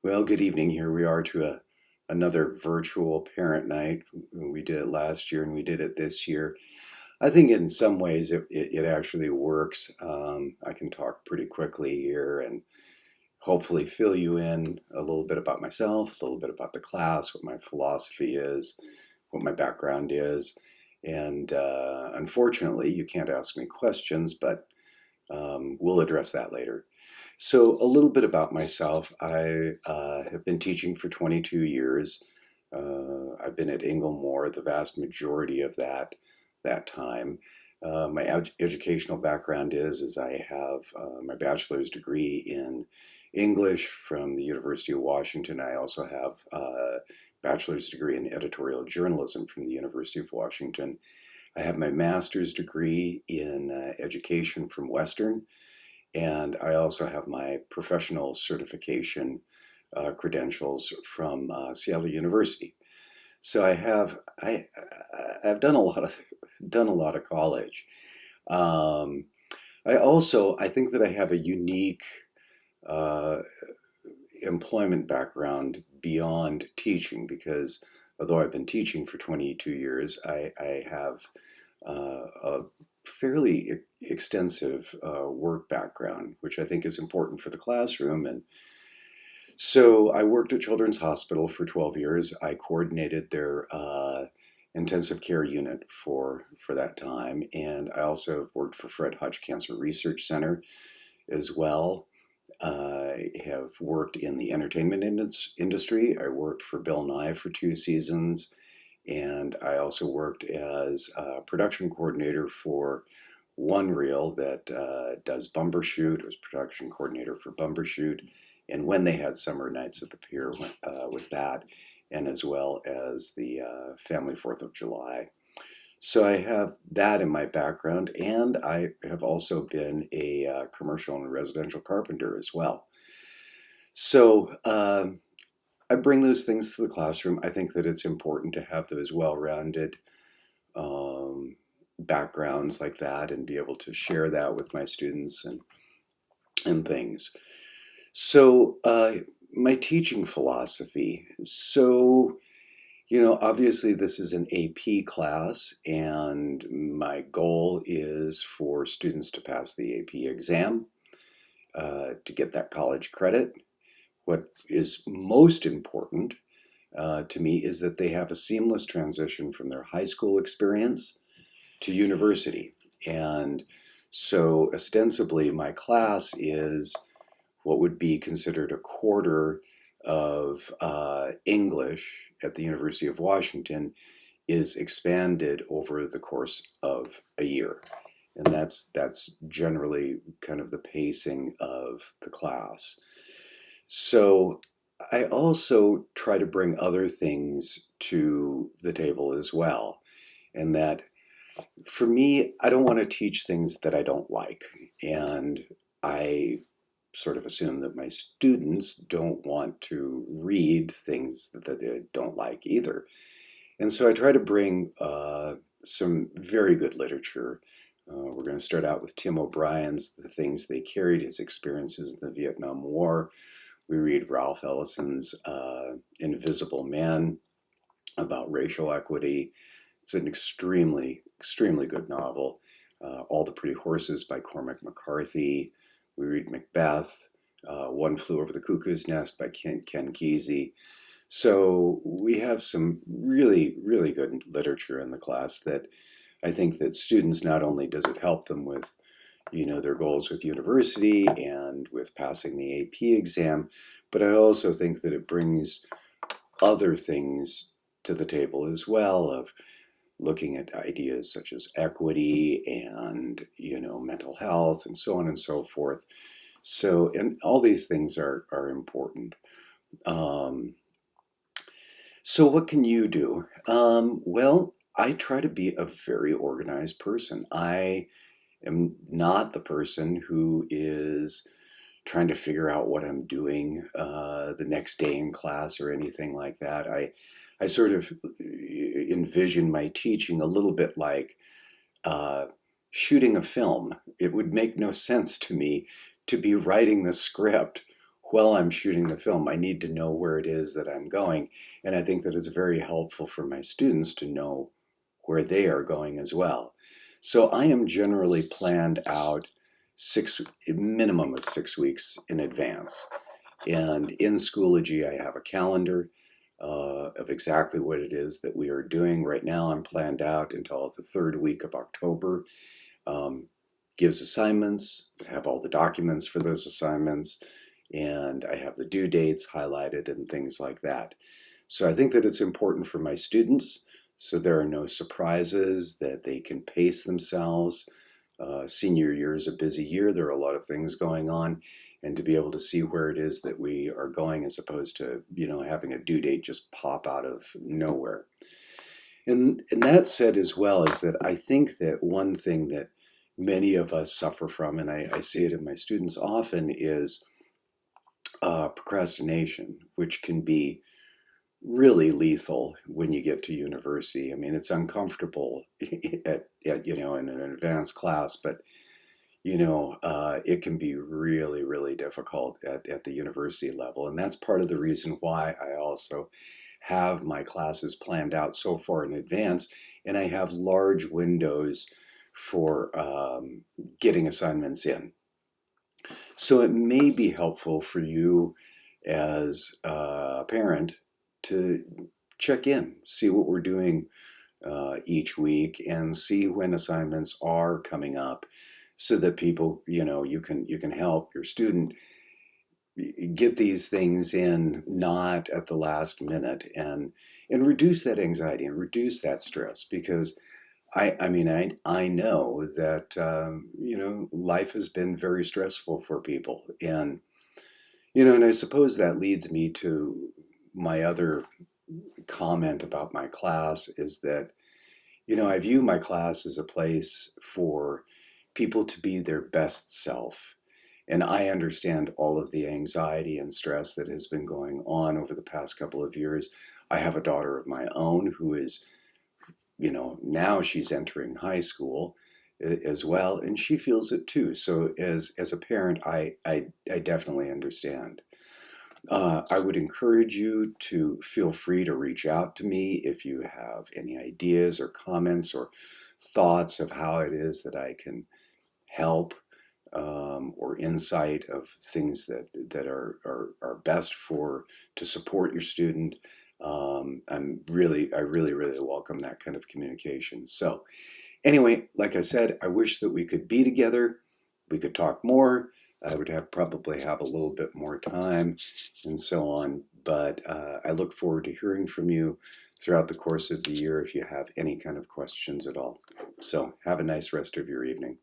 Well, good evening. Here we are to another virtual parent night. We did it last year and we did it this year. I think in some ways it actually works. I can talk pretty quickly here and hopefully fill you in a little bit about myself, a little bit about the class, what my philosophy is, what my background is. And unfortunately, you can't ask me questions, but we'll address that later. So, a little bit about myself. I have been teaching for 22 years. I've been at Inglemoor the vast majority of that time. My educational background is I have my bachelor's degree in English from the University of Washington. I also have a bachelor's degree in editorial journalism from the University of Washington. I have my master's degree in education from Western, and I also have my professional certification credentials from Seattle University. So I've done a lot of college. Um, I think that I have a unique uh, employment background beyond teaching because although I've been teaching for 22 years, I have a fairly extensive work background, which I think is important for the classroom. And so I worked at Children's Hospital for 12 years. I coordinated their intensive care unit for that time. And I also worked for Fred Hutch Cancer Research Center as well. I have worked in the entertainment industry. I worked for Bill Nye for 2 seasons, and I also worked as a production coordinator for one reel that does Bumbershoot. I was production coordinator for Bumbershoot, and when they had summer nights at the pier with that, and as well as the Family Fourth of July. So I have that in my background, and I have also been a commercial and residential carpenter as well. So I bring those things to the classroom. I think that it's important to have those well-rounded um, backgrounds like that and be able to share that with my students and things. So my teaching philosophy. So obviously this is an AP class, and my goal is for students to pass the AP exam to get that college credit. What is most important to me is that they have a seamless transition from their high school experience to university. And so ostensibly, my class is what would be considered a quarter of English at the University of Washington is expanded over the course of a year. And that's generally kind of the pacing of the class. So I also try to bring other things to the table as well. And that for me, I don't want to teach things that I don't like. And I sort of assume that my students don't want to read things that they don't like either. And so I try to bring some very good literature. We're going to start out with Tim O'Brien's The Things They Carried, his experiences in the Vietnam War. We read Ralph Ellison's Invisible Man about racial equity. It's an extremely, extremely good novel. All the Pretty Horses by Cormac McCarthy. We read Macbeth, One Flew Over the Cuckoo's Nest by Ken Kesey. So we have some really, really good literature in the class that I think that students, not only does it help them with their goals with university and with passing the AP exam, but I also think that it brings other things to the table as well of looking at ideas such as equity and mental health and so on and so forth. So, and all these things are important. Um, so what can you do? Well, I try to be a very organized person. I am not the person who is trying to figure out what I'm doing the next day in class or anything like that. I sort of envision my teaching a little bit like uh, shooting a film. It would make no sense to me to be writing the script while I'm shooting the film. I need to know where it is that I'm going. And I think that it's very helpful for my students to know where they are going as well. So I am generally planned out a minimum of 6 weeks in advance. And in Schoology, I have a calendar of exactly what it is that we are doing. Right now, I'm planned out until the third week of October. Um, Gives assignments, I have all the documents for those assignments, and I have the due dates highlighted and things like that. So I think that it's important for my students so there are no surprises, that they can pace themselves. Senior year is a busy year. There are a lot of things going on, and to be able to see where it is that we are going as opposed to, having a due date just pop out of nowhere. And that said as well is that I think that one thing that many of us suffer from, and I see it in my students often, is procrastination, which can be really lethal when you get to university. I mean, it's uncomfortable in an advanced class, but it can be really, really difficult at the university level. And that's part of the reason why I also have my classes planned out so far in advance, and I have large windows for getting assignments in. So it may be helpful for you as a parent to check in, see what we're doing each week, and see when assignments are coming up, so that people, you can help your student get these things in not at the last minute, and reduce that anxiety and reduce that stress. Because I know that life has been very stressful for people, and I suppose that leads me to my other comment about my class, is that I view my class as a place for people to be their best self. And I understand all of the anxiety and stress that has been going on over the past couple of years. I have a daughter of my own who is, now she's entering high school as well, and she feels it too. So as a parent, I definitely understand. I would encourage you to feel free to reach out to me if you have any ideas or comments or thoughts of how it is that I can help, or insight of things that are best to support your student. I really, really welcome that kind of communication. So anyway, like I said, I wish that we could be together. We could talk more. I would probably have a little bit more time and so on. But I look forward to hearing from you throughout the course of the year if you have any kind of questions at all. So have a nice rest of your evening.